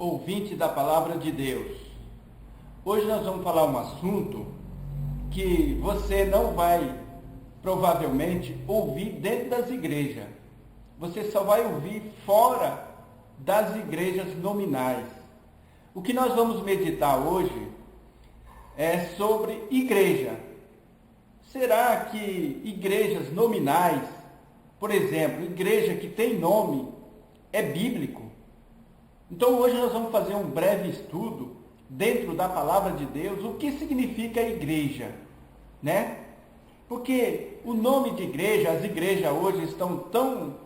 ouvinte da Palavra de Deus. Hoje nós vamos falar um assunto que você não vai, provavelmente, ouvir dentro das igrejas. Você só vai ouvir fora das igrejas nominais. O que nós vamos meditar hoje é sobre igreja. Será que igrejas nominais, por exemplo, igreja que tem nome, é bíblico? Então hoje nós vamos fazer um breve estudo dentro da palavra de Deus, o que significa igreja, né? Porque o nome de igreja, as igrejas hoje estão tão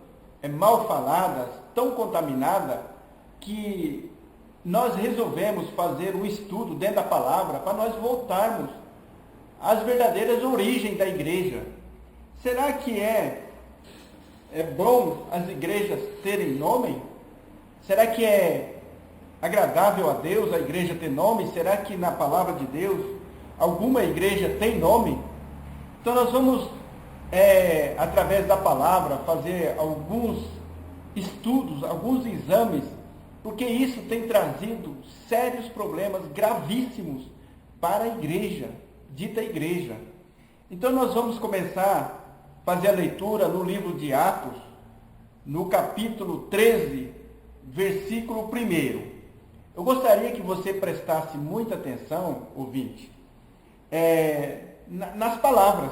mal faladas, tão contaminadas, que nós resolvemos fazer um estudo dentro da palavra para nós voltarmos às verdadeiras origens da igreja. Será que é bom as igrejas terem nome? Será que é agradável a Deus a igreja ter nome? Será que na palavra de Deus alguma igreja tem nome? Então nós vamos, através da palavra, fazer alguns estudos, alguns exames, porque isso tem trazido sérios problemas gravíssimos para a igreja, dita igreja. Então nós vamos começar a fazer a leitura no livro de Atos, no capítulo 13, versículo 1. Eu gostaria que você prestasse muita atenção, ouvinte, nas palavras,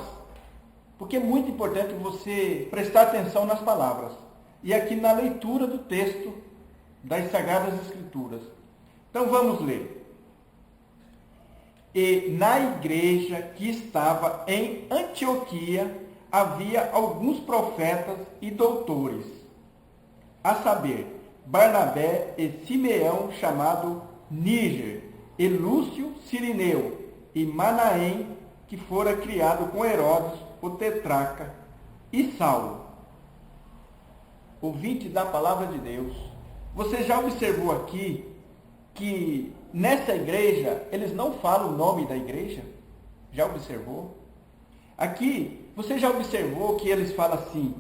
porque é muito importante você prestar atenção nas palavras. E aqui na leitura do texto das Sagradas Escrituras. Então vamos ler. E na igreja que estava em Antioquia havia alguns profetas e doutores, a saber, Barnabé e Simeão, chamado Níger, e Lúcio Cirineu, e Manaém, que fora criado com Herodes, o tetrarca, e Saulo. Ouvinte da palavra de Deus, você já observou aqui que nessa igreja eles não falam o nome da igreja? Já observou? Aqui, você já observou que eles falam assim,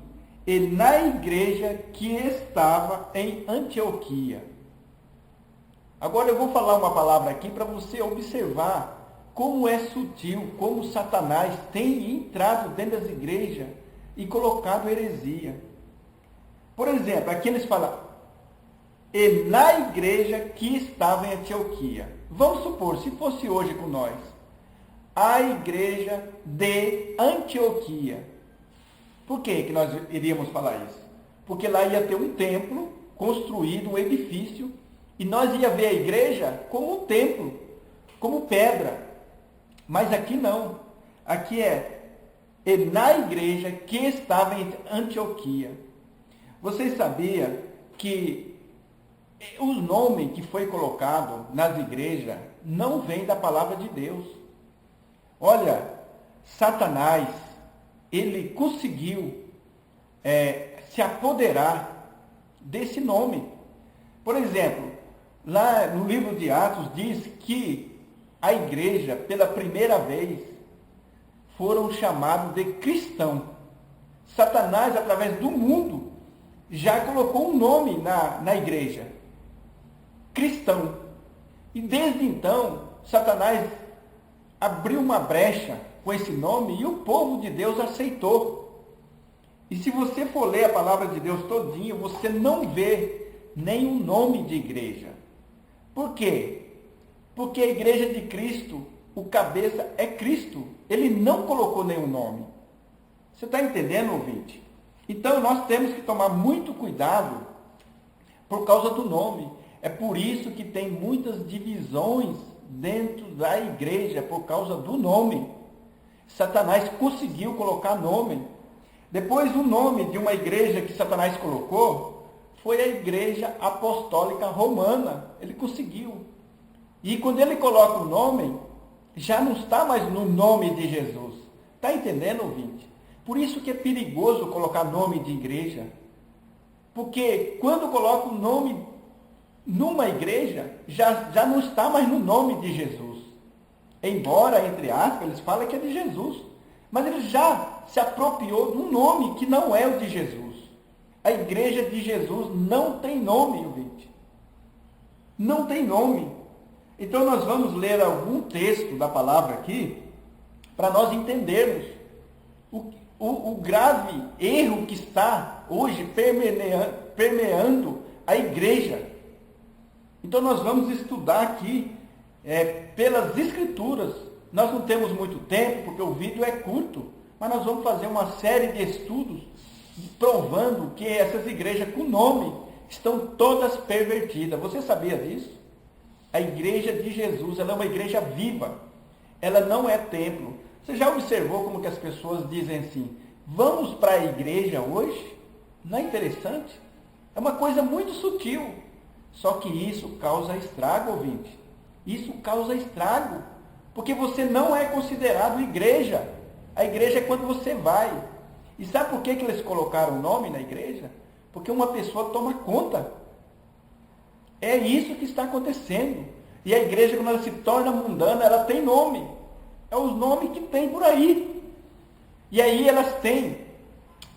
e na igreja que estava em Antioquia. Agora eu vou falar uma palavra aqui para você observar como é sutil, como Satanás tem entrado dentro das igrejas e colocado heresia. Por exemplo, aqui eles falam, e na igreja que estava em Antioquia. Vamos supor, se fosse hoje com nós, a igreja de Antioquia. Por que nós iríamos falar isso? Porque lá ia ter um templo construído, um edifício, e nós ia ver a igreja como um templo, como pedra. Mas aqui não. Aqui e na igreja que estava em Antioquia. Vocês sabiam que o nome que foi colocado nas igrejas não vem da palavra de Deus. Olha, Satanás, ele conseguiu se apoderar desse nome. Por exemplo, lá no livro de Atos diz que a igreja, pela primeira vez, foram chamados de cristão. Satanás, através do mundo, já colocou um nome na igreja. Cristão. E desde então, Satanás abriu uma brecha com esse nome e o povo de Deus aceitou. E se você for ler a palavra de Deus todinha, você não vê nenhum nome de igreja. Por quê? Porque a igreja de Cristo, o cabeça é Cristo. Ele não colocou nenhum nome. Você está entendendo, ouvinte? Então nós temos que tomar muito cuidado por causa do nome. É por isso que tem muitas divisões dentro da igreja, por causa do nome. Satanás conseguiu colocar nome. Depois o nome de uma igreja que Satanás colocou foi a Igreja Apostólica Romana. Ele conseguiu. E quando ele coloca o nome, já não está mais no nome de Jesus. Está entendendo, ouvinte? Por isso que é perigoso colocar nome de igreja. Porque quando coloca o nome numa igreja, já não está mais no nome de Jesus. Embora, entre aspas, eles falam que é de Jesus. Mas ele já se apropriou de um nome que não é o de Jesus. A igreja de Jesus não tem nome, ouvinte. Não tem nome. Então nós vamos ler algum texto da palavra aqui, para nós entendermos o grave erro que está hoje permeando a igreja. Então nós vamos estudar aqui pelas Escrituras. Nós não temos muito tempo, porque o vídeo é curto, mas nós vamos fazer uma série de estudos provando que essas igrejas com nome estão todas pervertidas. Você sabia disso? A igreja de Jesus, ela é uma igreja viva. Ela não é templo. Você já observou como que as pessoas dizem assim, vamos para a igreja hoje? Não é interessante? É uma coisa muito sutil. Só que isso causa estrago, ouvinte. Isso causa estrago. Porque você não é considerado igreja. A igreja é quando você vai. E sabe por que eles colocaram o nome na igreja? Porque uma pessoa toma conta. É isso que está acontecendo. E a igreja, quando ela se torna mundana, ela tem nome. É os nomes que tem por aí. E aí elas têm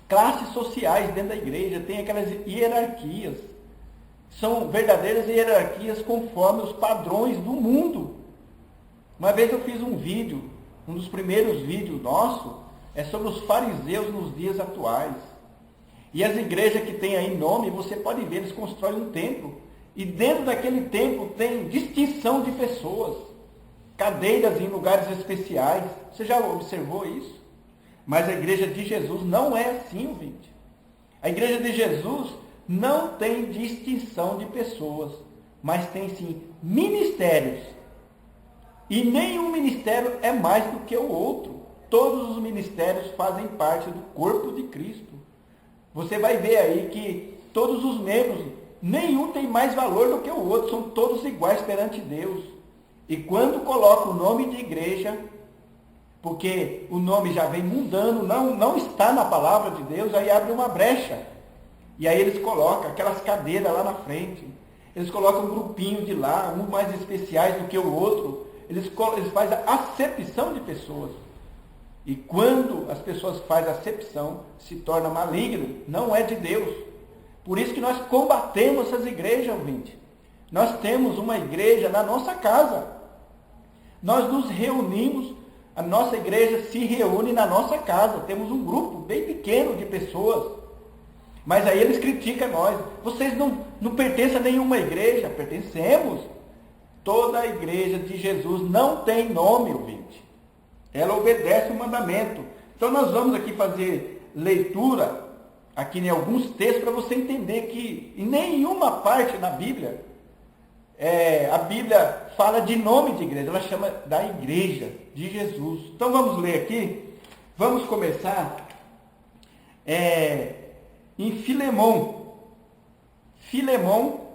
classes sociais dentro da igreja, tem aquelas hierarquias. São verdadeiras hierarquias conforme os padrões do mundo. Uma vez eu fiz um vídeo, um dos primeiros vídeos nossos, é sobre os fariseus nos dias atuais. E as igrejas que têm aí nome, você pode ver, eles constroem um templo. E dentro daquele templo tem distinção de pessoas. Cadeiras em lugares especiais. Você já observou isso? Mas a igreja de Jesus não é assim, ouvinte. A igreja de Jesus não tem distinção de pessoas, mas tem sim ministérios. E nenhum ministério é mais do que o outro. Todos os ministérios fazem parte do corpo de Cristo. Você vai ver aí que todos os membros, nenhum tem mais valor do que o outro, são todos iguais perante Deus. E quando coloca o nome de igreja, porque o nome já vem mundano, não está na palavra de Deus, aí abre uma brecha. E aí eles colocam aquelas cadeiras lá na frente. Eles colocam um grupinho de lá, uns mais especiais do que o outro. Eles fazem a acepção de pessoas. E quando as pessoas fazem acepção, se torna maligno, não é de Deus. Por isso que nós combatemos essas igrejas, ouvinte. Nós temos uma igreja na nossa casa. Nós nos reunimos, a nossa igreja se reúne na nossa casa. Temos um grupo bem pequeno de pessoas. Mas aí eles criticam nós. Vocês não pertencem a nenhuma igreja. Pertencemos. Toda a igreja de Jesus não tem nome, ouvinte. Ela obedece o mandamento. Então nós vamos aqui fazer leitura, aqui em alguns textos, para você entender que em nenhuma parte na Bíblia, a Bíblia fala de nome de igreja. Ela chama da igreja de Jesus. Então vamos ler aqui. Vamos começar em Filemão. Filemão,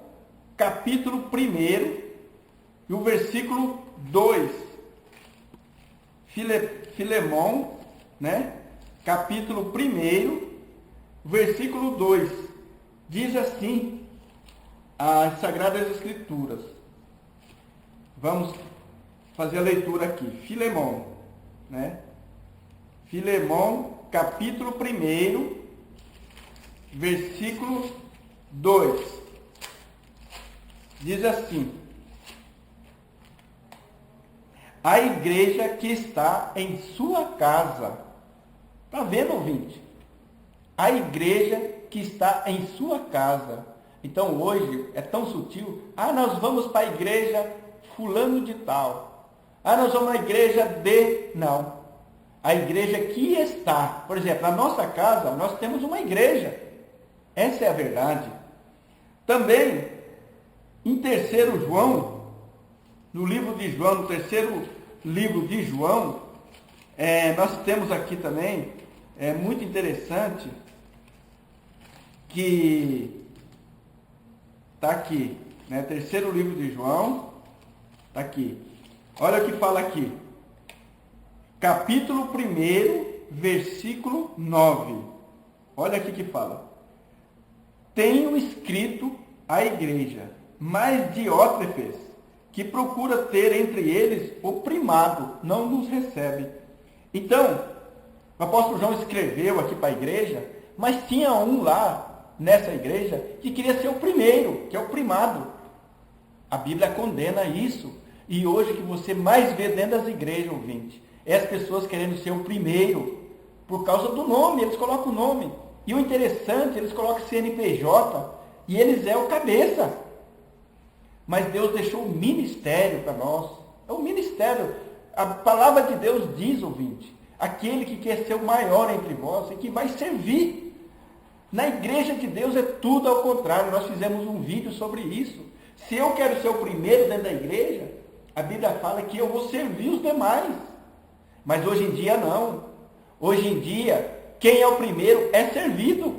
capítulo 1, e o versículo 2. Filemão, né? Capítulo 1, versículo 2. Diz assim as Sagradas Escrituras. Vamos fazer a leitura aqui. Filemão, né? Filemão, capítulo 1, versículo 2. Diz assim: a igreja que está em sua casa. Está vendo, ouvinte? A igreja que está em sua casa. Então hoje é tão sutil. Nós vamos para a igreja fulano de tal. Nós vamos à igreja de... Não. A igreja que está. Por exemplo, na nossa casa nós temos uma igreja. Essa é a verdade. Também, em 3 João, no livro de João, no 3º livro de João, nós temos aqui também, muito interessante, que está aqui, né? 3º livro de João, está aqui. Olha o que fala aqui. Capítulo 1, versículo 9. Olha aqui que fala. Tenho escrito à igreja, mas Diótrefes, que procura ter entre eles o primado, não nos recebe. Então, o apóstolo João escreveu aqui para a igreja, mas tinha um lá, nessa igreja, que queria ser o primeiro, que é o primado. A Bíblia condena isso. E hoje o que você mais vê dentro das igrejas, ouvinte, é as pessoas querendo ser o primeiro, por causa do nome, eles colocam o nome. E o interessante, eles colocam CNPJ, e eles é o cabeça. Mas Deus deixou o ministério para nós. É o ministério. A palavra de Deus diz, ouvinte, aquele que quer ser o maior entre vós e que vai servir. Na igreja de Deus é tudo ao contrário. Nós fizemos um vídeo sobre isso. Se eu quero ser o primeiro dentro da igreja, a Bíblia fala que eu vou servir os demais. Mas hoje em dia não. Hoje em dia, quem é o primeiro é servido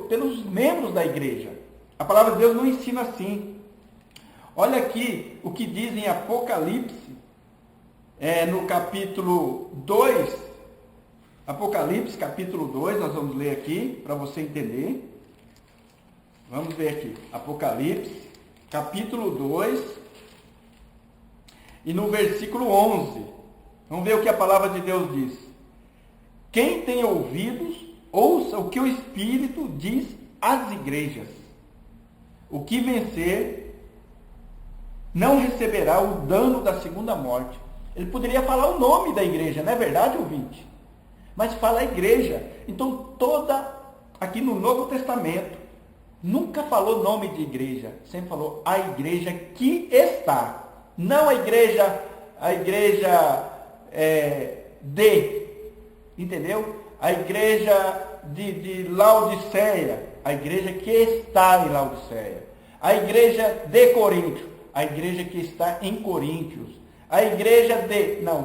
pelos membros da igreja. A palavra de Deus não ensina assim. Olha aqui o que diz em Apocalipse, no capítulo 2. Apocalipse, capítulo 2, nós vamos ler aqui, para você entender. Vamos ver aqui. Apocalipse, capítulo 2, e no versículo 11. Vamos ver o que a palavra de Deus diz. Quem tem ouvidos, ouça o que o Espírito diz às igrejas. O que vencer não receberá o dano da segunda morte. Ele poderia falar o nome da igreja, não é verdade, ouvinte? Mas fala a igreja. Então, aqui no Novo Testamento, nunca falou nome de igreja. Sempre falou a igreja que está. Não a igreja entendeu? A igreja de Laodiceia, a igreja que está em Laodiceia. A igreja de Coríntio, a igreja que está em Coríntios. A igreja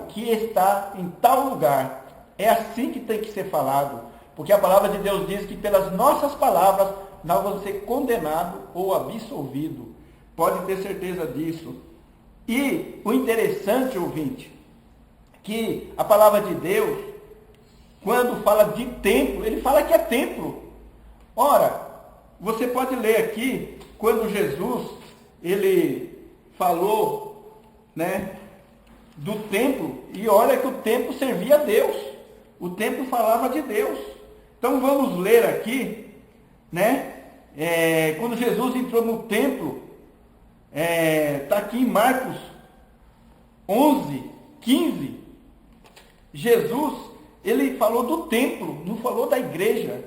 que está em tal lugar. É assim que tem que ser falado, porque a palavra de Deus diz que pelas nossas palavras nós vamos ser condenados ou absolvidos. Pode ter certeza disso. E o interessante, ouvinte, que a palavra de Deus, quando fala de templo, ele fala que é templo. Ora, você pode ler aqui, quando Jesus, ele falou, do templo, e olha que o templo servia a Deus. O templo falava de Deus. Então vamos ler aqui, quando Jesus entrou no templo, está aqui em Marcos 11, 15, Jesus, ele falou do templo, não falou da igreja.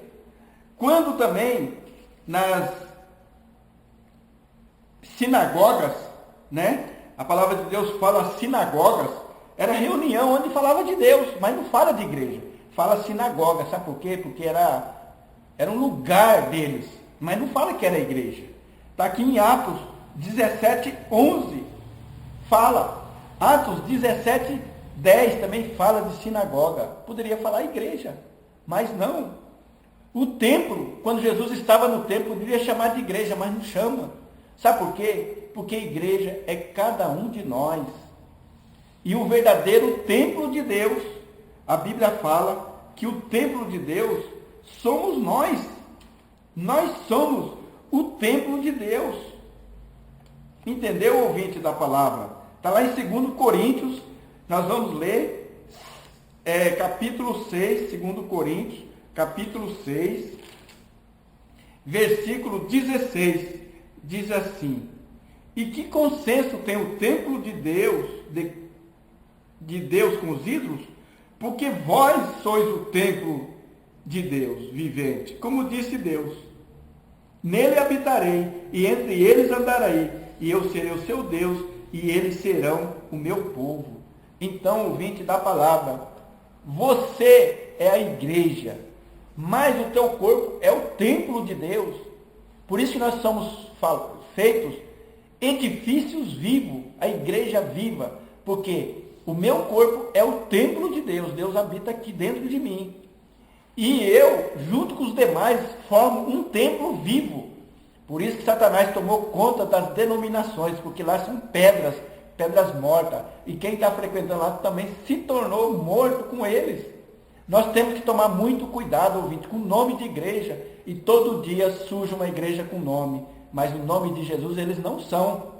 Quando também nas sinagogas, a palavra de Deus fala sinagogas, era reunião onde falava de Deus, mas não fala de igreja, fala sinagoga. Sabe por quê? Porque era um lugar deles, mas não fala que era igreja. Está aqui em Atos 17, 11, fala. Atos 17, 10 também fala de sinagoga. Poderia falar igreja, mas não. O templo, quando Jesus estava no templo, poderia chamar de igreja, mas não chama. Sabe por quê? Porque igreja é cada um de nós. E o verdadeiro templo de Deus, a Bíblia fala que o templo de Deus somos nós. Nós somos o templo de Deus. Entendeu, ouvinte da palavra? Está lá em 2 Coríntios, nós vamos ler capítulo 6, 2 Coríntios, capítulo 6, versículo 16, diz assim: e que consenso tem o templo de Deus, de Deus com os ídolos? Porque vós sois o templo de Deus vivente, como disse Deus. Nele habitarei, e entre eles andarei, e eu serei o seu Deus, e eles serão o meu povo. Então, ouvinte da palavra, você é a igreja, mas o teu corpo é o templo de Deus. Por isso que nós somos feitos edifícios vivos, a igreja viva, porque o meu corpo é o templo de Deus, Deus habita aqui dentro de mim. E eu, junto com os demais, formo um templo vivo. Por isso que Satanás tomou conta das denominações, porque lá são pedras mortas. E quem está frequentando lá também se tornou morto com eles. Nós temos que tomar muito cuidado, ouvinte, com o nome de igreja. E todo dia surge uma igreja com nome, mas o nome de Jesus eles não são.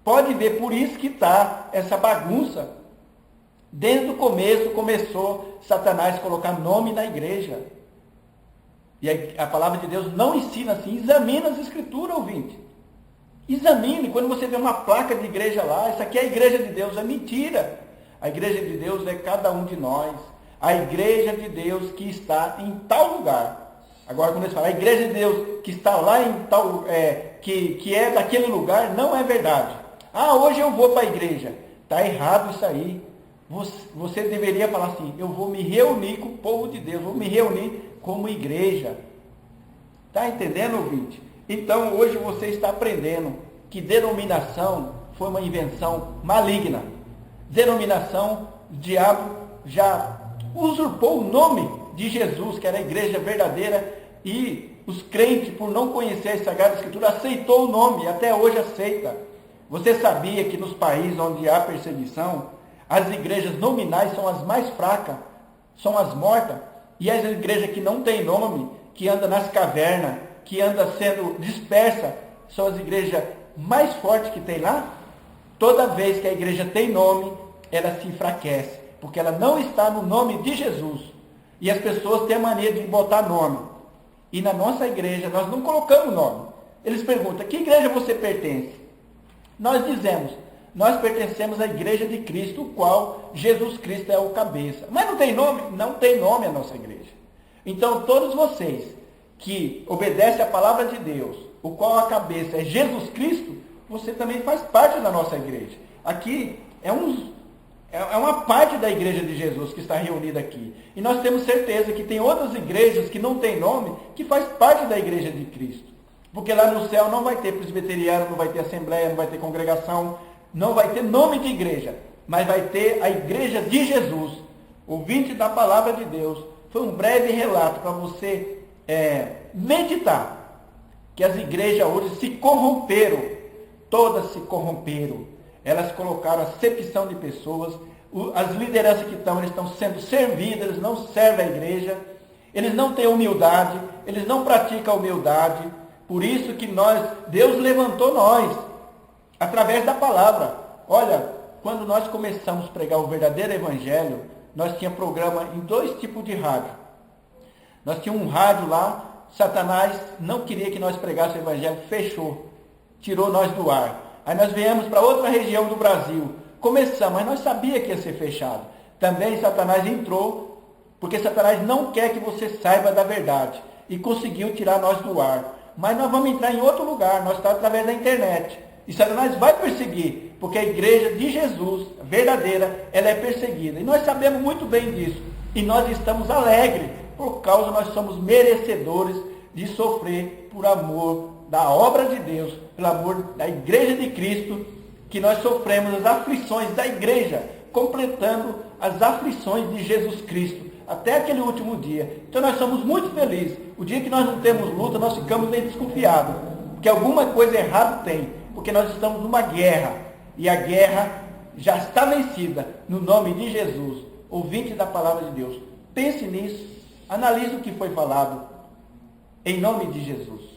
Pode ver, por isso que está essa bagunça. Desde o começo começou Satanás a colocar nome na igreja. E a palavra de Deus não ensina assim. Examina as escrituras, ouvinte. Examine, quando você vê uma placa de igreja lá, isso aqui é a igreja de Deus, é mentira. A igreja de Deus é cada um de nós. A igreja de Deus que está em tal lugar. Agora, quando eles falam, a igreja de Deus que está lá em tal, que é daquele lugar, não é verdade. Ah, hoje eu vou para a igreja. Está errado isso aí. Você deveria falar assim, eu vou me reunir com o povo de Deus, vou me reunir como igreja. Está entendendo, ouvinte? Então, hoje você está aprendendo que denominação foi uma invenção maligna. Denominação, o diabo já usurpou o nome de Jesus, que era a igreja verdadeira, e os crentes, por não conhecer a Sagrada Escritura, aceitou o nome, e até hoje aceita. Você sabia que nos países onde há perseguição, as igrejas nominais são as mais fracas, são as mortas, e as igrejas que não têm nome, que andam nas cavernas, que andam sendo dispersas, são as igrejas mais fortes que tem lá? Toda vez que a igreja tem nome, ela se enfraquece, porque ela não está no nome de Jesus. E as pessoas têm a mania de botar nome. E na nossa igreja, nós não colocamos nome. Eles perguntam, que igreja você pertence? Nós dizemos, nós pertencemos à igreja de Cristo, o qual Jesus Cristo é o cabeça. Mas não tem nome? Não tem nome a nossa igreja. Então, todos vocês que obedecem à palavra de Deus, o qual a cabeça é Jesus Cristo, você também faz parte da nossa igreja. Aqui é uma parte da igreja de Jesus que está reunida aqui. E nós temos certeza que tem outras igrejas que não têm nome, que faz parte da igreja de Cristo. Porque lá no céu não vai ter presbiteriano, não vai ter assembleia, não vai ter congregação, não vai ter nome de igreja, mas vai ter a igreja de Jesus. Ouvinte da palavra de Deus, foi um breve relato para você meditar, que as igrejas hoje se corromperam, todas se corromperam. Elas colocaram acepção de pessoas, as lideranças que estão, eles estão sendo servidas, eles não servem a igreja, eles não têm humildade, eles não praticam a humildade. Por isso que Deus levantou nós, através da palavra. Olha, quando nós começamos a pregar o verdadeiro evangelho, nós tínhamos programa em 2 tipos de rádio. Nós tínhamos um rádio lá, Satanás não queria que nós pregássemos o evangelho, fechou, tirou nós do ar. Aí nós viemos para outra região do Brasil, começamos, mas nós sabíamos que ia ser fechado. Também Satanás entrou, porque Satanás não quer que você saiba da verdade, e conseguiu tirar nós do ar. Mas nós vamos entrar em outro lugar, nós estamos através da internet. E Satanás vai perseguir, porque a igreja de Jesus, verdadeira, ela é perseguida. E nós sabemos muito bem disso. E nós estamos alegres, por causa nós somos merecedores de sofrer por amor da obra de Deus, pelo amor da igreja de Cristo, que nós sofremos as aflições da igreja, completando as aflições de Jesus Cristo, até aquele último dia. Então nós somos muito felizes. O dia que nós não temos luta, nós ficamos meio desconfiados, porque alguma coisa errada tem, porque nós estamos numa guerra, e a guerra já está vencida, no nome de Jesus. Ouvinte da palavra de Deus, pense nisso, analise o que foi falado, em nome de Jesus.